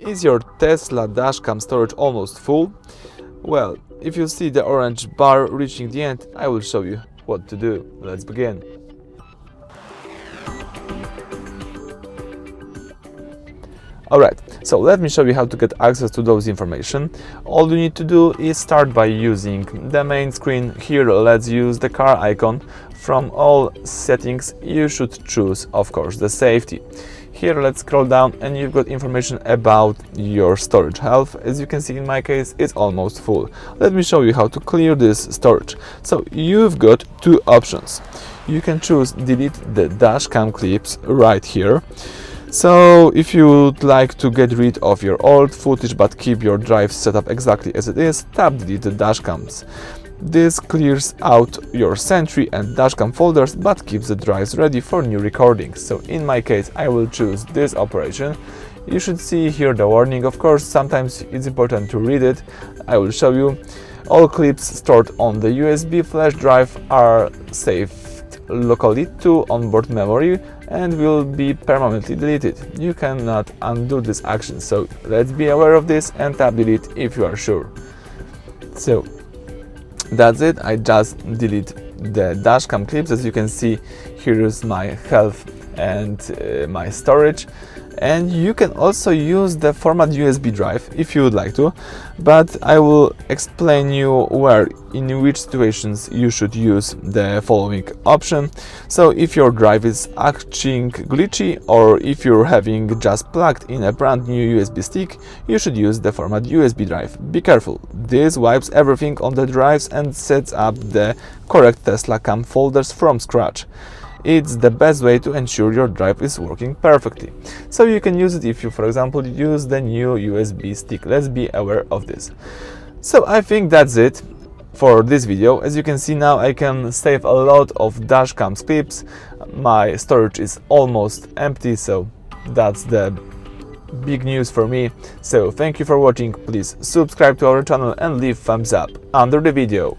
Is your Tesla dashcam storage almost full? Well, if you see the orange bar reaching the end, I will show you what to do. Let's begin. Alright, so let me show you how to get access to those information. All you need to do is start by using the main screen. Here let's use the car icon. From all settings you should choose, of course, the safety. Here let's scroll down and you've got information about your storage health. As you can see, in my case it's almost full. Let me show you how to clear this storage. So you've got two options. You can choose delete the dashcam clips right here. So if you would like to get rid of your old footage but keep your drive set up exactly as it is, tap delete the dashcams. This clears out your Sentry and Dashcam folders but keeps the drives ready for new recordings. So in my case I will choose this operation. You should see here the warning. Of course, sometimes it's important to read it. I will show you. All clips stored on the USB flash drive are saved locally to onboard memory and will be permanently deleted. You cannot undo this action, so let's be aware of this and tap delete if you are sure. So that's it. I just delete the dashcam clips. As you can see, here is my health and my storage. And you can also use the format USB drive if you would like to, but I will explain you where, in which situations you should use the following option. So if your drive is acting glitchy or if you're having just plugged in a brand new USB stick, you should use the format USB drive. Be careful, this wipes everything on the drives and sets up the correct TeslaCam folders from scratch. It's the best way to ensure your drive is working perfectly. So you can use it if you, for example, use the new USB stick. Let's be aware of this. So I think that's it for this video. As you can see now, I can save a lot of dashcam clips. My storage is almost empty, so that's the big news for me. So thank you for watching. Please subscribe to our channel and leave thumbs up under the video.